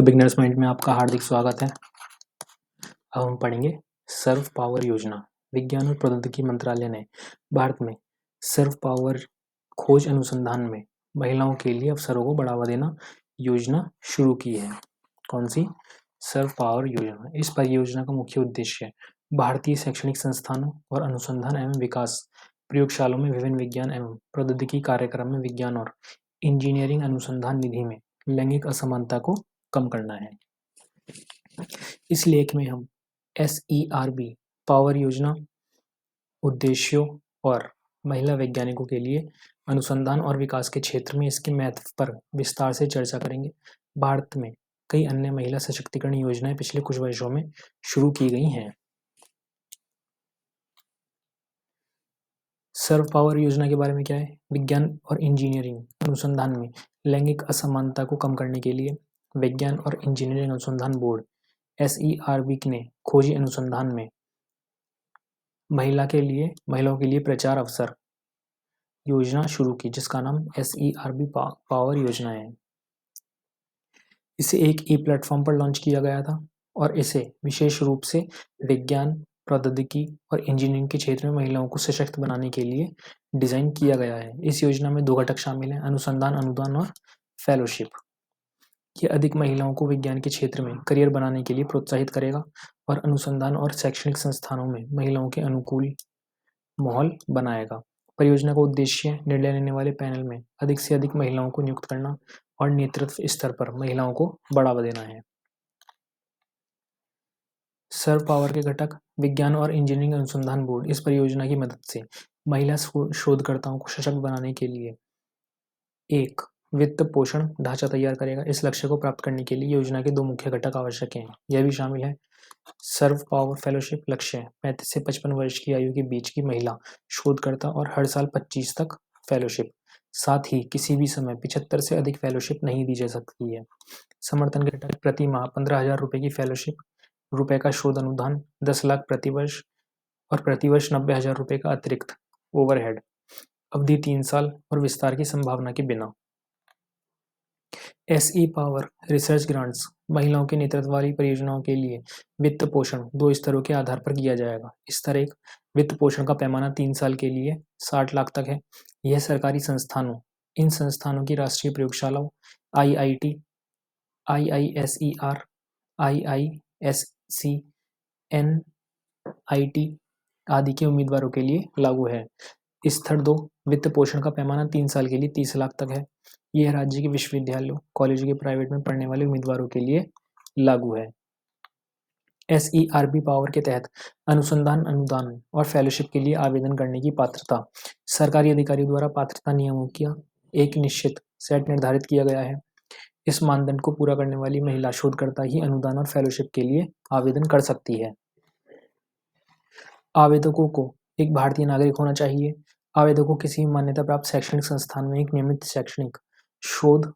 तो beginners mind में आपका हार्दिक स्वागत है। अब हम पढ़ेंगे सर्व पावर योजना। विज्ञान और प्रौद्योगिकी मंत्रालय ने भारत में सर्व पावर खोज अनुसंधान में महिलाओं के लिए अवसरों को बढ़ावा देना योजना शुरू की है। कौन सी? सर्व पावर योजना। इस परियोजना का मुख्य उद्देश्य भारतीय शैक्षणिक संस्थानों और अनुसंधान एवं विकास प्रयोगशालाओं में विभिन्न विज्ञान एवं प्रौद्योगिकी कार्यक्रम में विज्ञान और इंजीनियरिंग अनुसंधान निधि में लैंगिक असमानता को कम करना है। इस लेख में हम SERB पावर योजना, उद्देश्यों और महिला वैज्ञानिकों के लिए अनुसंधान और विकास के क्षेत्र में इसके महत्व पर विस्तार से चर्चा करेंगे। भारत में कई अन्य महिला सशक्तिकरण योजनाएं पिछले कुछ वर्षों में शुरू की गई हैं। सर्व पावर योजना के बारे में क्या है? विज्ञान और इंजीनियरिंग अनुसंधान में लैंगिक असमानता को कम करने के लिए विज्ञान और इंजीनियरिंग अनुसंधान बोर्ड SERB ने खोजी अनुसंधान में महिलाओं के लिए प्रचार अवसर योजना शुरू की, जिसका नाम SERB पावर योजना है। इसे एक प्लेटफॉर्म पर लॉन्च किया गया था और इसे विशेष रूप से विज्ञान, प्रौद्योगिकी और इंजीनियरिंग के क्षेत्र में महिलाओं को सशक्त बनाने के लिए डिजाइन किया गया है। इस योजना में 2 घटक शामिल हैं: अनुसंधान अनुदान और फेलोशिप। ये अधिक महिलाओं को विज्ञान के क्षेत्र में करियर बनाने के लिए प्रोत्साहित करेगा और अनुसंधान और शैक्षणिक संस्थानों में महिलाओं के अनुकूल माहौल बनाएगा। परियोजना का उद्देश्य निर्णय लेने वाले पैनल में अधिक से अधिक महिलाओं को नियुक्त करना और नेतृत्व स्तर पर महिलाओं को बढ़ावा देना है। सर्व पावर के घटक विज्ञान और इंजीनियरिंग अनुसंधान बोर्ड इस परियोजना की मदद से महिला शोधकर्ताओं को सशक्त बनाने के लिए एक वित्त पोषण ढांचा तैयार करेगा। इस लक्ष्य को प्राप्त करने के लिए योजना के 2 मुख्य घटक आवश्यक हैं। यह भी शामिल है सर्व पावर फेलोशिप। लक्ष्य 35 से 55 वर्ष की आयु के बीच की महिला शोधकर्ता और हर साल 25 तक फेलोशिप। साथ ही किसी भी समय 75 से अधिक फेलोशिप नहीं दी जा सकती है। समर्थन के घटक प्रति माह 15,000 रुपये की फेलोशिप, रुपये का शोध अनुदान 10 लाख प्रति वर्ष और प्रति वर्ष 90,000 रुपये का अतिरिक्त ओवरहेड। अवधि 3 साल और विस्तार की संभावना के बिना। SE पावर रिसर्च ग्रांट्स महिलाओं के नेतृत्व वाली परियोजनाओं के लिए वित्त पोषण 2 स्तरों के आधार पर किया जाएगा। स्तर 1 वित्त पोषण का पैमाना 3 साल के लिए 60 लाख तक है। यह सरकारी संस्थानों, इन संस्थानों की राष्ट्रीय प्रयोगशालाओं, IIT, IISER, IISC, NIT आदि के उम्मीदवारों के लिए लागू है। स्तर 2 वित्त पोषण का पैमाना 3 साल के लिए 30 लाख तक है। यह राज्य के विश्वविद्यालयों, कॉलेजों के प्राइवेट में पढ़ने वाले उम्मीदवारों के लिए लागू है। SERB पावर के तहत अनुसंधान अनुदान और फेलोशिप के लिए आवेदन करने की पात्रता सरकारी अधिकारियों द्वारा पात्रता नियमों का एक निश्चित सेट निर्धारित किया गया है। इस मानदंड को पूरा करने वाली महिला शोधकर्ता ही अनुदान और फेलोशिप के लिए आवेदन कर सकती है। आवेदकों को एक भारतीय नागरिक होना चाहिए। आवेदक को किसी मान्यता प्राप्त शैक्षणिक संस्थान में एक नियमित शैक्षणिक शोध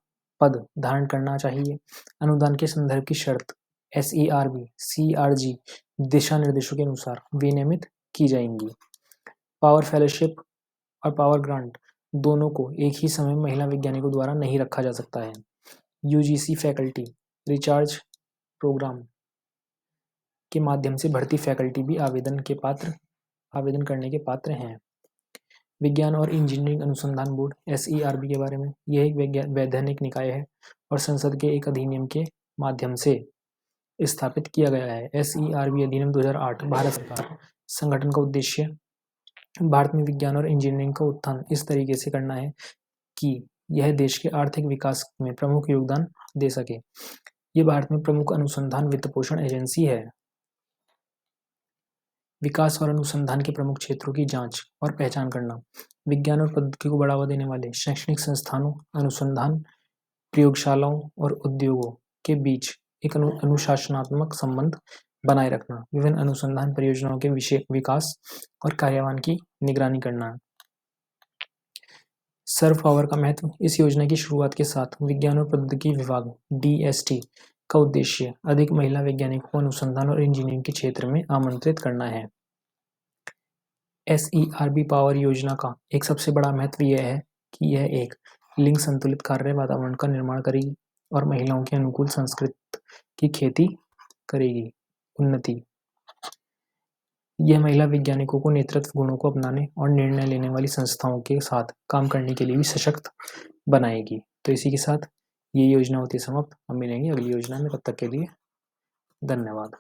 पद धारण करना चाहिए। अनुदान के संदर्भ की शर्त SERB CRG दिशा निर्देशों के अनुसार विनियमित की जाएंगी। पावर फेलोशिप और पावर ग्रांट दोनों को एक ही समय महिला वैज्ञानिकों द्वारा नहीं रखा जा सकता है। UGC फैकल्टी रिचार्ज प्रोग्राम के माध्यम से भर्ती फैकल्टी भी आवेदन करने के पात्र हैं। विज्ञान और इंजीनियरिंग अनुसंधान बोर्ड SERB के बारे में, यह एक वैधानिक निकाय है और संसद के एक अधिनियम के माध्यम से स्थापित किया गया है। SERB अधिनियम 2008 भारत सरकार संगठन का उद्देश्य भारत में विज्ञान और इंजीनियरिंग का उत्थान इस तरीके से करना है कि यह देश के आर्थिक विकास में प्रमुख योगदान दे सके। यह भारत में प्रमुख अनुसंधान वित्त पोषण एजेंसी है। विकास और अनुसंधान के प्रमुख क्षेत्रों की जांच और पहचान करना, विज्ञान और प्रौद्योगिकी को बढ़ावा देने वाले शैक्षणिक संस्थानों, अनुसंधान प्रयोगशालाओं और उद्योगों के बीच एक अनुशासनात्मक संबंध बनाए रखना, विभिन्न अनुसंधान परियोजनाओं के विकास और कार्यान्वयन की निगरानी करना। सर्व पावर का महत्व। इस योजना की शुरुआत के साथ विज्ञान और प्रौद्योगिकी विभाग DST का उद्देश्य अधिक महिला वैज्ञानिकों को अनुसंधान और इंजीनियरिंग के क्षेत्र में आमंत्रित करना है। SERB पावर योजना का एक सबसे बड़ा महत्व यह है कि यह एक लिंग संतुलित कार्य वातावरण का निर्माण करेगी और महिलाओं के अनुकूल संस्कृत की खेती करेगी। उन्नति, यह महिला वैज्ञानिकों को नेतृत्व गुणों को अपनाने और निर्णय लेने वाली संस्थाओं के साथ काम करने के लिए भी सशक्त बनाएगी। तो इसी के साथ ये योजना होती है समाप्त। हम मिलेंगे अगली योजना में, तब तक के लिए धन्यवाद।